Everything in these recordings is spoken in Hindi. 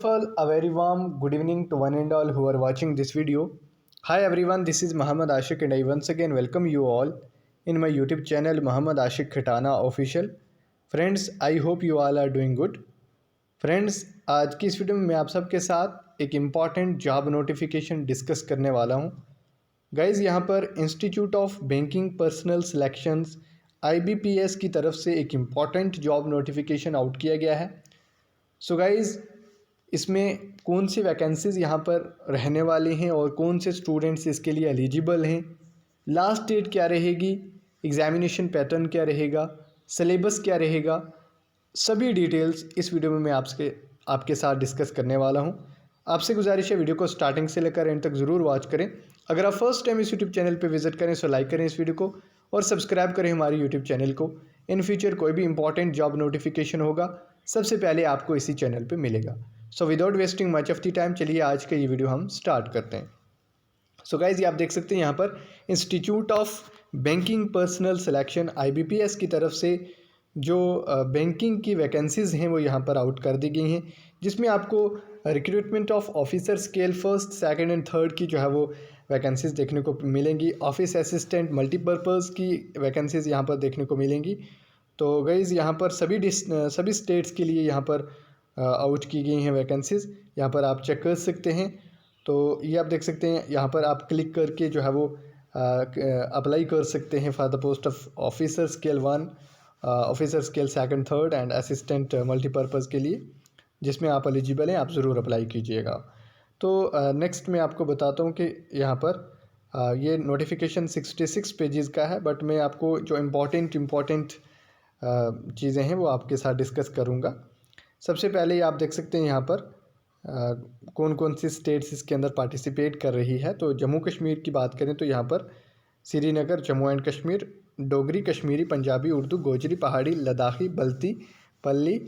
First of all, a very warm good evening to one and all who are watching this video. Hi everyone, this is Muhammad Ashik and I once again welcome you all in my YouTube channel Muhammad Ashik Khitana Official. Friends, I hope you all are doing good. Friends, आज की इस वीडियो में मैं आप सबके साथ एक इम्पॉर्टेंट जॉब नोटिफिकेशन डिस्कस करने वाला हूं। गाइज़, यहाँ पर institute of banking personal selections IBPS की तरफ से एक इम्पॉर्टेंट जॉब नोटिफिकेशन आउट किया गया है। सो गाइज़, इसमें कौन सी वैकेंसीज़ यहाँ पर रहने वाली हैं और कौन से स्टूडेंट्स इसके लिए एलिजिबल हैं, लास्ट डेट क्या रहेगी, एग्ज़ामिनेशन पैटर्न क्या रहेगा, सिलेबस क्या रहेगा, सभी डिटेल्स इस वीडियो में मैं आपके साथ डिस्कस करने वाला हूं। आपसे गुजारिश है वीडियो को स्टार्टिंग से लेकर एंड तक ज़रूर वॉच करें। अगर आप फर्स्ट टाइम इस यूट्यूब चैनल पर विजिट करें तो लाइक करें इस वीडियो को और सब्सक्राइब करें हमारे यूट्यूब चैनल को। इन फ्यूचर कोई भी इंपॉर्टेंट जॉब नोटिफिकेशन होगा सबसे पहले आपको इसी चैनल पर मिलेगा। So without wasting much of the time, चलिए आज का ये वीडियो हम स्टार्ट करते हैं। सो गाइज, ये आप देख सकते हैं यहाँ पर institute of banking personal selection IBPS की तरफ से जो बैंकिंग की वैकेंसीज़ हैं वो यहाँ पर आउट कर दी गई हैं, जिसमें आपको recruitment of officer scale first, second and third की जो है वो वैकेंसीज़ देखने को मिलेंगी। ऑफिस असिस्टेंट मल्टीपर्पज़ की वैकेंसीज़ यहाँ पर देखने को मिलेंगी। तो गाइज़, यहाँ पर सभी स्टेट्स के लिए यहाँ पर आउट की गई हैं वैकेंसीज़। यहाँ पर आप चेक कर सकते हैं। तो ये आप देख सकते हैं, यहाँ पर आप क्लिक करके जो है वो अप्लाई कर सकते हैं for the post of officer scale 1, officer scale second, third and assistant multipurpose के लिए, जिसमें आप एलिजिबल हैं, आप ज़रूर अप्लाई कीजिएगा। तो नेक्स्ट मैं आपको बताता हूँ कि यहाँ पर ये नोटिफिकेशन 66 पेजेस का है, बट मैं आपको जो इम्पॉर्टेंट चीज़ें हैं वो आपके साथ डिस्कस करूँगा। सबसे पहले आप देख सकते हैं यहाँ पर कौन कौन सी स्टेट्स इसके अंदर पार्टिसिपेट कर रही है। तो जम्मू कश्मीर की बात करें तो यहाँ पर श्रीनगर, जम्मू एंड कश्मीर, डोगरी, कश्मीरी, पंजाबी, उर्दू, गोजरी, पहाड़ी, लद्दाखी, बल्ती, पल्ली,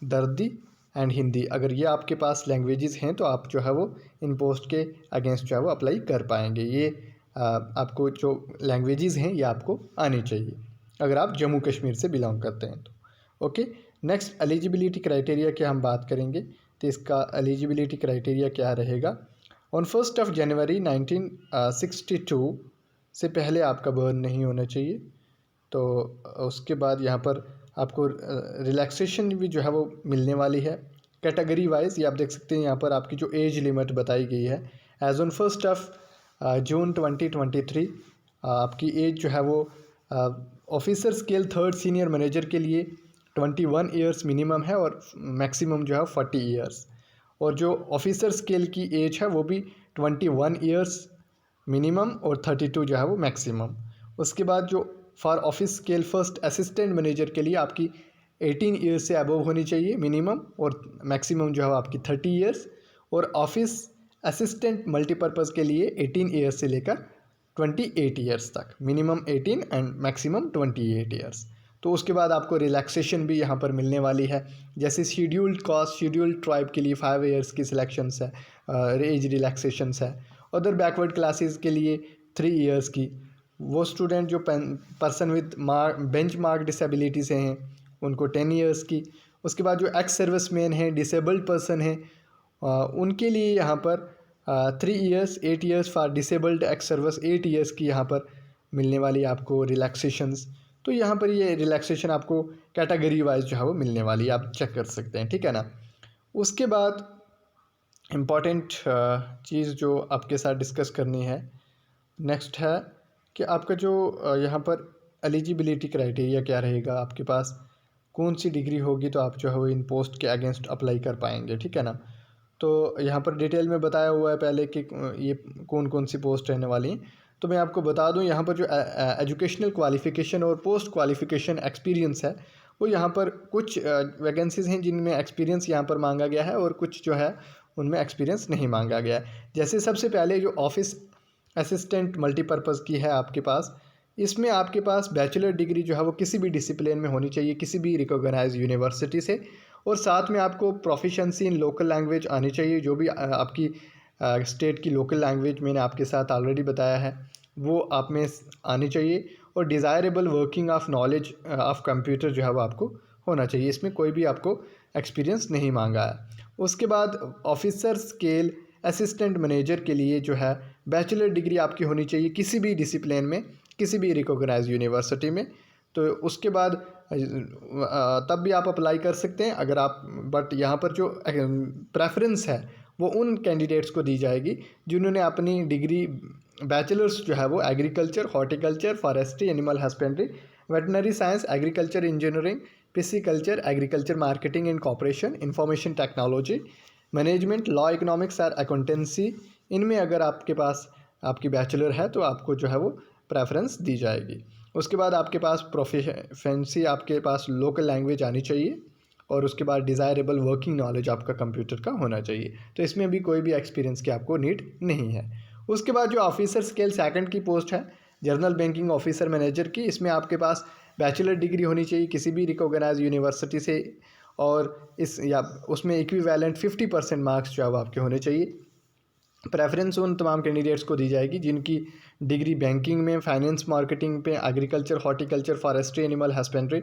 दर्दी एंड हिंदी। अगर ये आपके पास लैंग्वेजेस हैं तो आप जो है वो इन पोस्ट के अगेंस्ट जो है वो अप्लाई कर पाएंगे। ये आपको जो लैंग्वेजेस हैं ये आपको आनी चाहिए अगर आप जम्मू कश्मीर से बिलोंग करते हैं तो। ओके, नेक्स्ट एलिजिबिलिटी क्राइटेरिया की हम बात करेंगे। तो इसका एलिजिबिलिटी क्राइटेरिया क्या रहेगा? ऑन 1 जनवरी 1962 से पहले आपका बर्न नहीं होना चाहिए। तो उसके बाद यहाँ पर आपको रिलैक्सेशन भी जो है वो मिलने वाली है कैटेगरी वाइज। ये आप देख सकते हैं यहाँ पर आपकी जो एज लिमिट बताई गई है, एज ऑन 1 जून 2023 आपकी एज जो है वो officer scale third senior manager के लिए 21 ईयर्स मिनिमम है और मैक्सिमम जो है 40 ईयर्स। और जो ऑफिसर स्केल की एज है वो भी 21 ईयर्स मिनिमम और 32 जो है वो मैक्सिमम। उसके बाद जो for office scale first assistant manager के लिए आपकी 18 ईयर्स से अबव होनी चाहिए मिनिमम, और मैक्सिमम जो है आपकी 30 ईयर्स। और ऑफिस असिस्टेंट मल्टीपर्पज़ के लिए 18 ईयर्स से लेकर 28 ईयर्स तक, मिनिमम 18 एंड मैक्सिमम 28 ईयर्स। तो उसके बाद आपको रिलैक्सेशन भी यहाँ पर मिलने वाली है, जैसे शेड्यूल्ड कास्ट, शेड्यूल्ड ट्राइब के लिए 5 ईयर्स की सिलेक्शंस है, एज रिलैक्सेशंस है। अदर बैकवर्ड क्लासेस के लिए 3 ईयर्स की। वो स्टूडेंट जो person with bench mark disability से हैं उनको 10 ईयर्स की। उसके बाद जो एक्स सर्विस मैन हैं, डिसेबल्ड पर्सन हैं, उनके लिए यहाँ पर 3 years, 8 years for disabled ex service, 8 years की यहाँ पर मिलने वाली आपको रिलैक्सेशंस। तो यहाँ पर ये रिलैक्सेशन आपको कैटेगरी वाइज जो है वो मिलने वाली है, आप चेक कर सकते हैं, ठीक है ना। उसके बाद इम्पॉर्टेंट चीज़ जो आपके साथ डिस्कस करनी है नेक्स्ट है कि आपका जो यहाँ पर एलिजिबिलिटी क्राइटेरिया क्या रहेगा, आपके पास कौन सी डिग्री होगी तो आप जो है वो इन पोस्ट के अगेंस्ट अप्लाई कर पाएंगे, ठीक है ना। तो यहाँ पर डिटेल में बताया हुआ है पहले कि ये कौन कौन सी पोस्ट रहने वाली हैं। तो मैं आपको बता दूं, यहाँ पर जो एजुकेशनल क्वालिफ़िकेशन और पोस्ट क्वालिफ़िकेशन एक्सपीरियंस है वो यहाँ पर कुछ वैकेंसीज़ हैं जिनमें एक्सपीरियंस यहाँ पर मांगा गया है और कुछ जो है उनमें एक्सपीरियंस नहीं मांगा गया है। जैसे सबसे पहले जो ऑफिस असिस्टेंट मल्टीपर्पज़ की है आपके पास, इसमें आपके पास बैचलर डिग्री जो है वो किसी भी डिसिप्लिन में होनी चाहिए, किसी भी रिकॉग्नाइज्ड यूनिवर्सिटी से। और साथ में आपको प्रोफिशेंसी इन लोकल लैंग्वेज आनी चाहिए, जो भी आपकी स्टेट की लोकल लैंग्वेज मैंने आपके साथ ऑलरेडी बताया है वो आप में आनी चाहिए। और desirable working of knowledge of computer जो है वो आपको होना चाहिए। इसमें कोई भी आपको एक्सपीरियंस नहीं मांगा है। उसके बाद ऑफिसर स्केल असिस्टेंट मैनेजर के लिए जो है बैचलर डिग्री आपकी होनी चाहिए किसी भी डिसिप्लिन में, किसी भी रिकॉग्नाइज यूनिवर्सिटी में। तो उसके बाद तब भी आप अप्लाई कर सकते हैं अगर आप, बट यहाँ पर जो प्रेफरेंस है वो उन कैंडिडेट्स को दी जाएगी जिन्होंने अपनी डिग्री बैचलर्स जो है वो agriculture, horticulture, forestry, animal husbandry, veterinary science, agriculture engineering, pisciculture, agriculture marketing and cooperation, information technology, management, law, economics और अकाउंटेंसी, इनमें अगर आपके पास आपकी बैचलर है तो आपको जो है वो प्रेफरेंस दी जाएगी। उसके बाद आपके पास प्रोफिशिएंसी, आपके पास लोकल लैंग्वेज आनी चाहिए और उसके बाद डिज़ायरेबल वर्किंग नॉलेज आपका कंप्यूटर का होना चाहिए। तो इसमें भी कोई भी एक्सपीरियंस की आपको नीड नहीं है। उसके बाद जो ऑफिसर स्केल सेकंड की पोस्ट है जनरल बैंकिंग ऑफिसर मैनेजर की, इसमें आपके पास बैचलर डिग्री होनी चाहिए किसी भी रिकॉग्नाइज यूनिवर्सिटी से और इस या उसमें इक्विवेलेंट 50% मार्क्स जो है वो आपके होने चाहिए। प्रेफरेंस उन तमाम कैंडिडेट्स को दी जाएगी जिनकी डिग्री बैंकिंग में, फाइनेंस, मार्केटिंग पे, agriculture, horticulture, forestry, animal husbandry,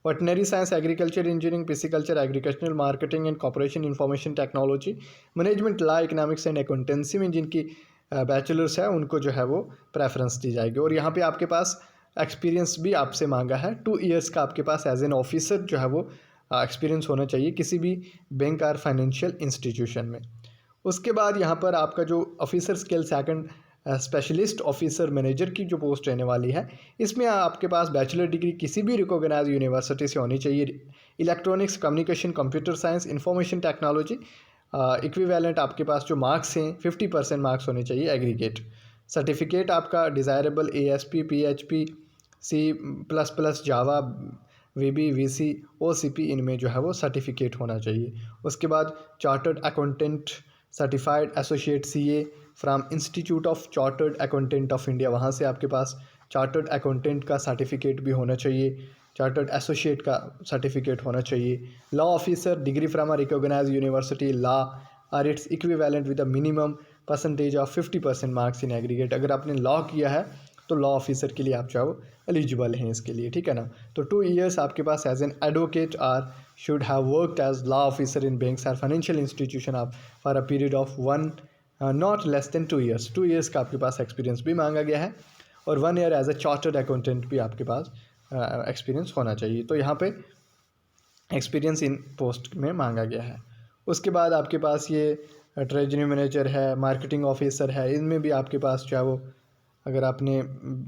veterinary science, agriculture engineering, pisciculture, agricultural marketing and cooperation, information technology, management, law, economics and accountancy में जिनकी बैचलर्स है उनको जो है वो प्रेफरेंस दी जाएगी। और यहाँ पे आपके पास एक्सपीरियंस भी आपसे मांगा है 2 ईयर्स का आपके पास एज एन ऑफिसर जो है वो एक्सपीरियंस होना चाहिए किसी भी बैंक और फाइनेंशियल इंस्टीट्यूशन में। उसके बाद यहाँ पर आपका जो officer scale second specialist officer manager की जो पोस्ट रहने वाली है, इसमें आपके पास बैचलर डिग्री किसी भी रिकॉग्नाइज यूनिवर्सिटी से होनी चाहिए। Electronics, communication, computer science, information technology, equivalent आपके पास जो मार्क्स हैं 50% मार्क्स होने चाहिए एग्रीगेट। सर्टिफिकेट आपका डिज़ायरेबल ASP, PHP, C++, जावा, VB, VC, OCP, इनमें जो है वो सर्टिफिकेट होना चाहिए। उसके बाद chartered accountant certified associate CA from institute of chartered accountant of India, वहाँ से आपके पास चार्टर्ड अकाउंटेंट का सर्टिफिकेट भी होना चाहिए, चार्टर्ड एसोसिएट का सर्टिफिकेट होना चाहिए। Law officer degree from a recognised university law और it's equivalent with a minimum percentage of 50% marks in aggregate. अगर आपने लॉ किया है तो लॉ ऑफिसर के लिए आप चाहो एलिजिबल हैं इसके लिए, ठीक है ना। तो 2 ईयर्स आपके पास as an advocate or should have worked as law officer in banks और financial institution of for a period of 1 not less than 2 years. 2 years का आपके पास एक्सपीरियंस भी मांगा गया है और 1 year as a chartered accountant भी आपके पास एक्सपीरियंस होना चाहिए। तो यहाँ पे एक्सपीरियंस इन पोस्ट में मांगा गया है। उसके बाद आपके पास ये ट्रेजरी मैनेजर है, मार्केटिंग ऑफिसर है, इनमें भी आपके पास चाहे वो अगर आपने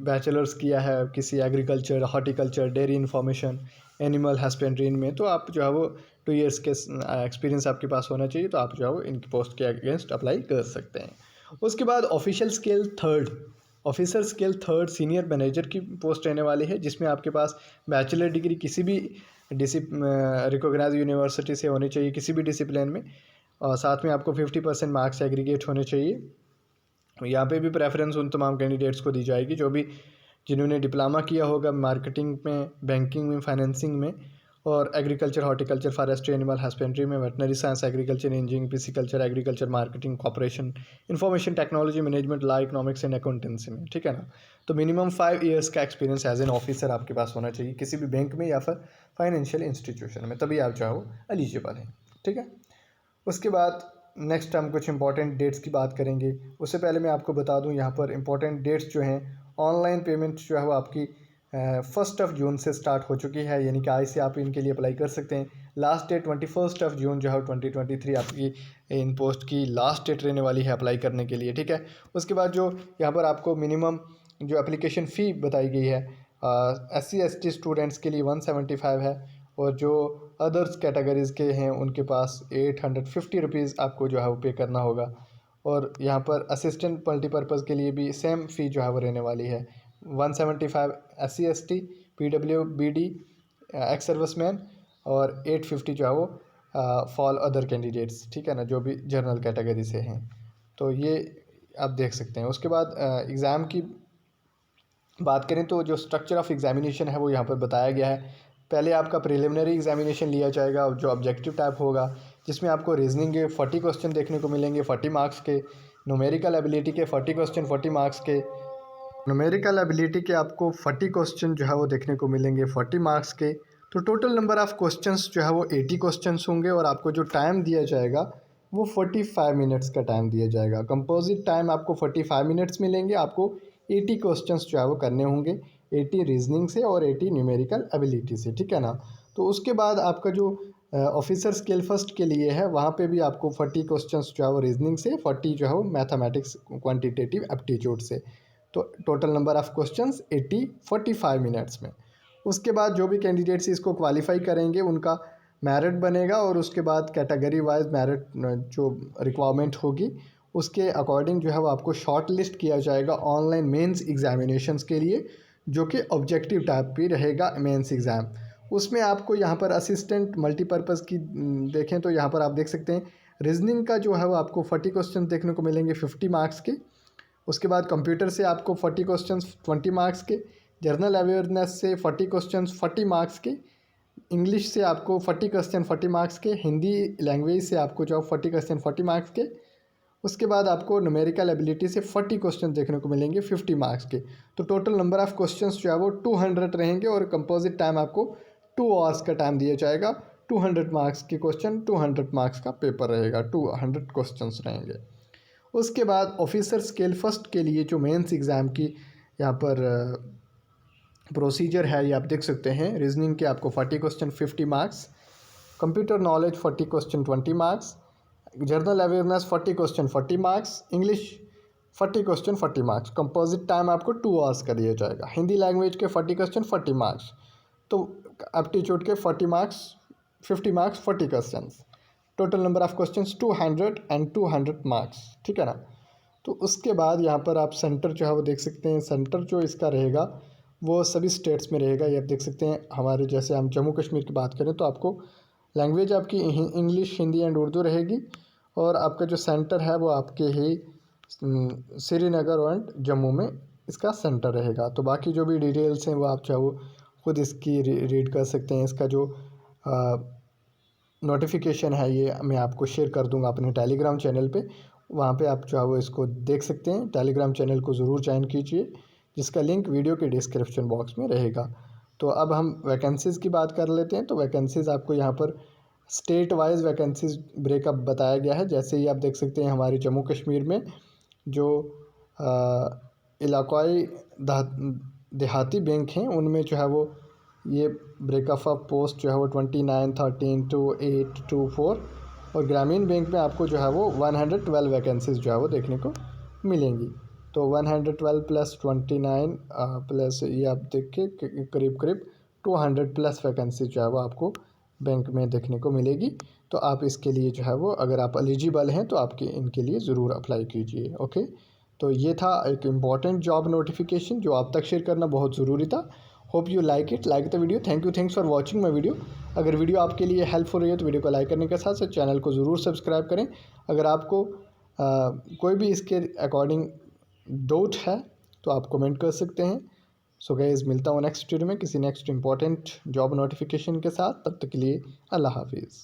बैचलर्स किया है किसी agriculture, horticulture, dairy information, animal husbandry, इनमें तो आप जो है वो 2 ईयर्स के एक्सपीरियंस आपके पास होना चाहिए, तो आप जो है वो इनकी पोस्ट के अगेंस्ट अप्लाई कर सकते हैं। उसके बाद official scale third, officer scale third senior manager की पोस्ट रहने वाली है जिसमें आपके पास बैचलर डिग्री किसी भी रिकॉग्नाइज यूनिवर्सिटी से होनी चाहिए किसी भी डिसिप्लिन में और साथ में आपको 50% मार्क्स एग्रीगेट होने चाहिए। यहाँ पे भी प्रेफरेंस उन तमाम कैंडिडेट्स को दी जाएगी जो भी जिन्होंने डिप्लोमा किया होगा मार्केटिंग में, बैंकिंग में, फाइनेंसिंग में और agriculture, horticulture, forestry, animal husbandry में, veterinary science, agriculture engineering, pisciculture, agriculture marketing, cooperation, information technology, management, law, economics and accountancy में, ठीक है ना। तो मिनिमम 5 ईयर्स का एक्सपीरियंस एज एन ऑफिसर आपके पास होना चाहिए किसी भी बैंक में या फिर फाइनेंशियल इंस्टीट्यूशन में, तभी आप चाहो एलिजिबल हैं, ठीक है। उसके बाद नेक्स्ट हम कुछ इंपॉर्टेंट डेट्स की बात करेंगे। उससे पहले मैं आपको बता दूं यहाँ पर इंपॉर्टेंट डेट्स जो हैं, ऑनलाइन पेमेंट जो है वो आपकी 1 जून से स्टार्ट हो चुकी है, यानी कि आज से आप इनके लिए अप्लाई कर सकते हैं। लास्ट डेट 21 जून जो है 2023 आपकी इन पोस्ट की लास्ट डेट रहने वाली है अप्लाई करने के लिए, ठीक है। उसके बाद जो यहाँ पर आपको मिनिमम जो एप्लीकेशन फ़ी बताई गई है SC/ST स्टूडेंट्स के लिए 175 है और जो अदर्स कैटेगरीज़ के हैं उनके पास 850 रुपीज़ आपको जो है वो पे करना होगा। और यहाँ पर असिस्टेंट मल्टीपर्पज़ के लिए भी सेम फ़ी जो है वो रहने वाली है 175 SC/ST, PWBD, एक्स सर्विसमैन और 850 जो है वो फॉल अदर कैंडिडेट्स, ठीक है ना, जो भी जनरल कैटेगरी से हैं। तो ये आप देख सकते हैं। उसके बाद एग्ज़ाम की बात करें तो जो स्ट्रक्चर ऑफ एग्जामिनेशन है वो यहाँ पर बताया गया है। पहले आपका प्रिलिमिनरी एग्जामिनेशन लिया जाएगा जो ऑब्जेक्टिव टाइप होगा, जिसमें आपको रीजनिंग के 40 क्वेश्चन देखने को मिलेंगे 40 मार्क्स के, न्यूमेरिकल एबिलिटी के 40 क्वेश्चन 40 मार्क्स के, न्यूमेरिकल एबिलिटी के आपको 40 क्वेश्चन जो है वो देखने को मिलेंगे 40 मार्क्स के। तो टोटल नंबर ऑफ़ क्वेश्चंस जो है वो 80 क्वेश्चंस होंगे और आपको जो टाइम दिया जाएगा वो 45 मिनट्स का टाइम दिया जाएगा। कंपोजिट टाइम आपको 45 मिनट्स मिलेंगे। आपको 80 क्वेश्चंस जो है वो करने होंगे, 80 रीजनिंग से और 80 न्यूमेरिकल एबिलिटी से, ठीक है ना। तो उसके बाद आपका जो ऑफिसर स्किल फर्स्ट के लिए है वहाँ पे भी आपको 40 क्वेश्चंस जो है वो रीजनिंग से, 40 जो है वो मैथमेटिक्स क्वान्टिटेटिव एप्टीट्यूड से। तो total number of questions 80 45 minutes में। उसके बाद जो भी कैंडिडेट्स इसको क्वालिफाई करेंगे उनका मेरिट बनेगा और उसके बाद कैटेगरी वाइज मेरिट जो रिक्वायरमेंट होगी उसके अकॉर्डिंग जो है वो आपको शॉर्ट लिस्ट किया जाएगा ऑनलाइन मेंस एग्जामिनेशंस के लिए, जो कि ऑब्जेक्टिव टाइप पे रहेगा मेंस एग्ज़ाम। उसमें आपको यहाँ पर असिस्टेंट मल्टीपर्पज़ की देखें तो यहाँ पर आप देख सकते हैं रीजनिंग का जो है वो आपको 40 क्वेश्चन देखने को मिलेंगे 50 मार्क्स के। उसके बाद कंप्यूटर से आपको 40 क्वेश्चंस 20 मार्क्स के, जनरल अवेयरनेस से 40 क्वेश्चंस 40 मार्क्स के, इंग्लिश से आपको 40 क्वेश्चन 40 मार्क्स के, हिंदी लैंग्वेज से आपको जो 40 क्वेश्चन 40 मार्क्स के। उसके बाद आपको न्यूमेरिकल एबिलिटी से 40 क्वेश्चन देखने को मिलेंगे 50 मार्क्स के। तो टोटल नंबर ऑफ़ क्वेश्चंस जो है वो 200 रहेंगे और कंपोजिट टाइम आपको 2 आवर्स का टाइम दिया जाएगा। 200 मार्क्स के क्वेश्चन, 200 मार्क्स का पेपर रहेगा, 200 क्वेश्चंस रहेंगे। उसके बाद ऑफिसर स्केल फर्स्ट के लिए जो मेंस एग्ज़ाम की यहाँ पर प्रोसीजर है ये आप देख सकते हैं। रीजनिंग के आपको 40 question 50 marks, computer knowledge 40 question 20 marks, general awareness 40 question 40 marks, English 40 question 40 marks. Composite time आपको 2 आवर्स का दिया जाएगा। हिंदी लैंग्वेज के 40 क्वेश्चन 40 मार्क्स, तो एप्टीट्यूड के 40 marks 50 marks 40 question. Total number of questions 200 and 200 marks, ठीक है ना। तो उसके बाद यहाँ पर आप सेंटर जो है वो देख सकते हैं। सेंटर जो इसका रहेगा वो सभी स्टेट्स में रहेगा। ये आप देख सकते हैं हमारे जैसे हम जम्मू कश्मीर की बात करें तो आपको लैंग्वेज आपकी इंग्लिश, हिंदी एंड उर्दू रहेगी और आपका जो सेंटर है वो आपके ही श्रीनगर एंड जम्मू में इसका सेंटर रहेगा। तो बाकी जो भी डिटेल्स हैं वो आप चाहो खुद इसकी रीड कर सकते हैं। इसका जो नोटिफिकेशन है ये मैं आपको शेयर कर दूंगा अपने टेलीग्राम चैनल पे, वहाँ पे आप जो है वो इसको देख सकते हैं। टेलीग्राम चैनल को ज़रूर ज्वाइन कीजिए, जिसका लिंक वीडियो के डिस्क्रिप्शन बॉक्स में रहेगा। तो अब हम वैकेंसीज़ की बात कर लेते हैं। तो वैकेंसीज़ आपको यहाँ पर स्टेट वाइज वैकेंसीज़ ब्रेकअप बताया गया है। जैसे ही आप देख सकते हैं हमारे जम्मू कश्मीर में जो इलाकाई देहाती बैंक हैं उनमें जो है वो ये ब्रेकअप ऑफ पोस्ट जो है वो 29, 13 to 8 to 4 और ग्रामीण बैंक में आपको जो है वो 112 वैकेंसीज़ जो है वो देखने को मिलेंगी। तो 112 प्लस 29 प्लस ये आप देख के करीब करीब 200 प्लस वैकेंसी जो है वो आपको बैंक में देखने को मिलेगी। तो आप इसके लिए जो है वो अगर आप एलिजिबल हैं तो आपके इनके लिए ज़रूर अप्लाई कीजिए। ओके, तो ये था एक इम्पॉर्टेंट जॉब नोटिफिकेशन जो आप तक शेयर करना बहुत ज़रूरी था। Hope you like the video. Thank you, thanks for watching my video. अगर वीडियो आपके लिए हेल्पफुल रही है तो वीडियो को लाइक करने के साथ साथ चैनल को ज़रूर सब्सक्राइब करें। अगर आपको कोई भी इसके अकॉर्डिंग डाउट है तो आप कमेंट कर सकते हैं। सो गाइस, मिलता हूँ नेक्स्ट वीडियो में किसी नेक्स्ट इंपॉर्टेंट जॉब नोटिफिकेशन के साथ। तब तक के लिए अल्लाह हाफिज़।